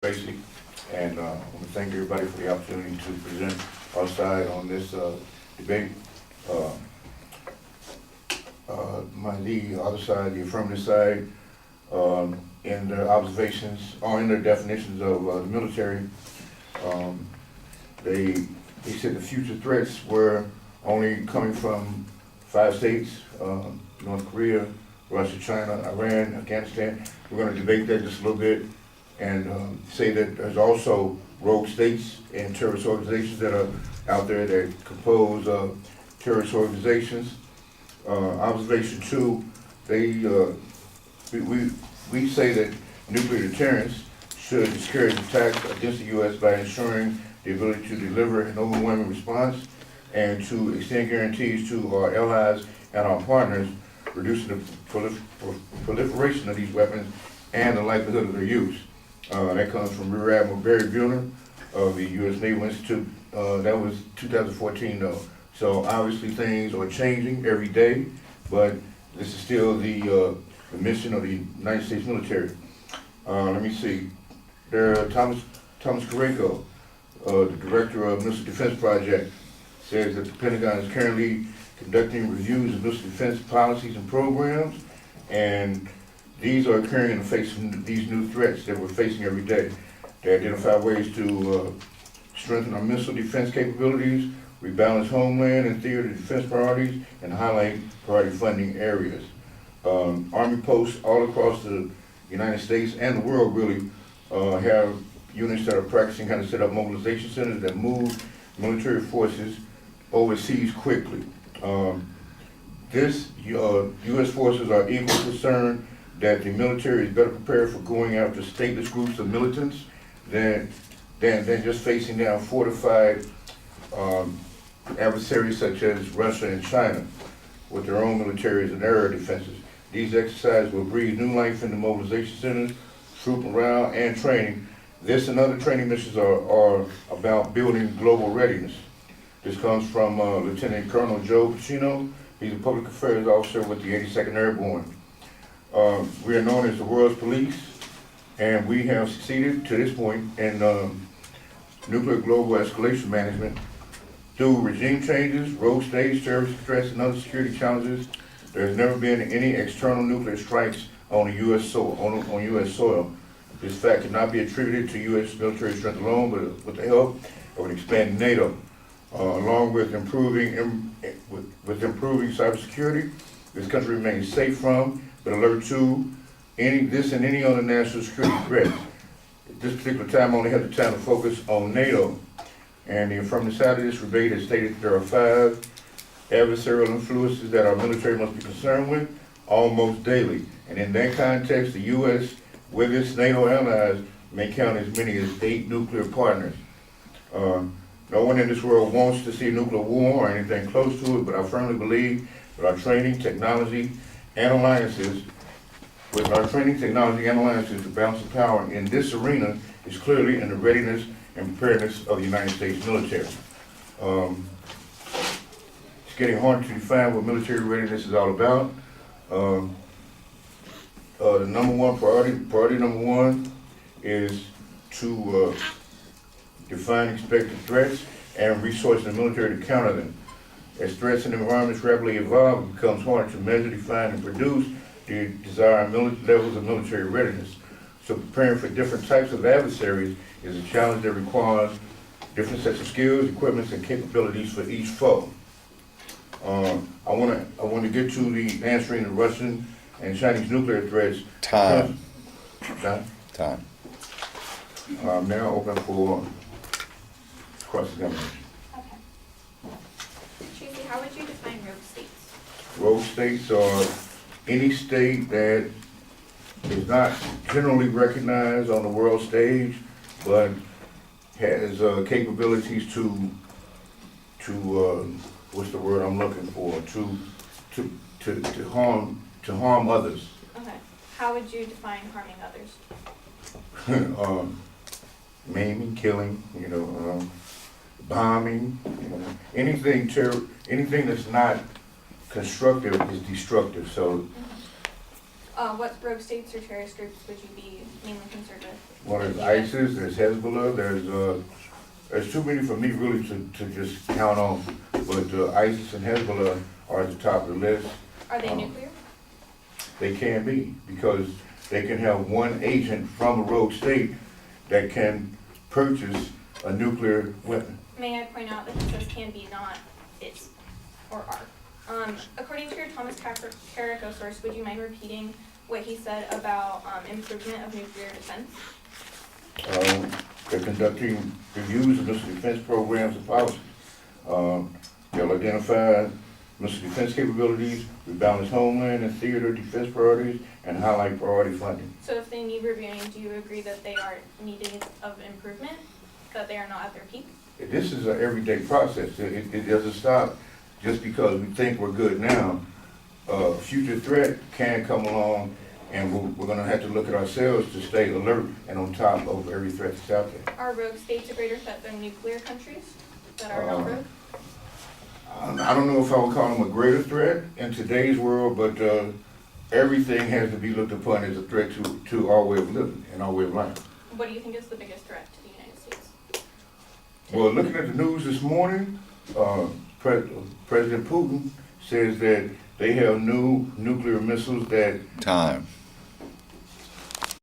Tracy, and I want to thank everybody for the opportunity to present our side on this debate. The other side, the affirmative side, in their observations or in their definitions of the military, they said the future threats were only coming from 5 states: North Korea, Russia, China, Iran, Afghanistan. We're going to debate that just a little bit and say that there's also rogue states and terrorist organizations that are out there that compose terrorist organizations. Observation 2, we say that nuclear deterrence should discourage attacks against the U.S. by ensuring the ability to deliver an overwhelming response and to extend guarantees to our allies and our partners, reducing the proliferation of these weapons and the likelihood of their use. That comes from Rear Admiral Barry Buehler of the U.S. Naval Institute. That was 2014 though. So obviously things are changing every day, but this is still the mission of the United States military. Let me see. Thomas Carrico, the director of Missile Defense Project, says that the Pentagon is currently conducting reviews of missile defense policies and programs, and these are occurring in the face of these new threats that we're facing every day. They identify ways to strengthen our missile defense capabilities, rebalance homeland and theater defense priorities, and highlight priority funding areas. Army posts all across the United States and the world really have units that are practicing how to set up mobilization centers that move military forces overseas quickly. U.S. forces are equally concerned that the military is better prepared for going after stateless groups of militants than just facing down fortified adversaries such as Russia and China with their own militaries and air defenses. These exercises will breathe new life into mobilization centers, troop morale, and training. This and other training missions are about building global readiness. This comes from Lieutenant Colonel Joe Pacino. He's a public affairs officer with the 82nd Airborne. We are known as the world's police, and we have succeeded to this point in nuclear global escalation management. Through regime changes, rogue states, terrorist threats, and other security challenges, there has never been any external nuclear strikes on U.S. soil. On U.S. soil. This fact cannot be attributed to U.S. military strength alone, but with the help of an expanding NATO. Along with improving cybersecurity, this country remains safe from, but alert to, this and any other national security threat. At this particular time, I only have the time to focus on NATO. And the affirmative side of this debate has stated that there are 5 adversarial influences that our military must be concerned with almost daily. And in that context, the U.S., with its NATO allies, may count as many as 8 nuclear partners. No one in this world wants to see a nuclear war or anything close to it, but I firmly believe that our training, technology, and alliances, the balance of power in this arena is clearly in the readiness and preparedness of the United States military. It's getting hard to define what military readiness is all about. The number one priority number one is to define expected threats and resource the military to counter them. As threats and environments rapidly evolve, it becomes harder to measure, define, and produce the desired levels of military readiness. So preparing for different types of adversaries is a challenge that requires different sets of skills, equipment, and capabilities for each foe. I want to get to the answering the Russian and Chinese nuclear threats. Time. Now open for cross-examination. Okay. Tracy, how would you define rogue states? Rogue states are any state that is not generally recognized on the world stage, but has capabilities to what's the word I'm looking for? To harm others. Okay. How would you define harming others? Maiming, killing, bombing, anything that's not constructive is destructive. So What rogue states or terrorist groups would you be mainly concerned with? Well, there's ISIS, there's Hezbollah, there's too many for me really to just count on. But ISIS and Hezbollah are at the top of the list. Are they nuclear? They can be, because they can have one agent from a rogue state that can purchase a nuclear weapon. May I point out that he says can be, not is or are. According to your Thomas Carrico source, would you mind repeating what he said about improvement of nuclear defense? They're conducting reviews of missile defense programs and policies. They'll identify missile defense capabilities, rebalance homeland and theater defense priorities, and highlight priority funding. So if they need reviewing, do you agree that they are needing of improvement, that they are not at their peak? This is an everyday process. It doesn't stop just because we think we're good now. Future threat can come along, and we're going to have to look at ourselves to stay alert and on top of every threat that's out there. Are rogue states a greater threat than nuclear countries that are not rogue? I don't know if I would call them a greater threat in today's world, but everything has to be looked upon as a threat to our way of living and our way of life. What do you think is the biggest threat to the United States? Well, looking at the news this morning, President Putin says that they have new nuclear missiles that Time.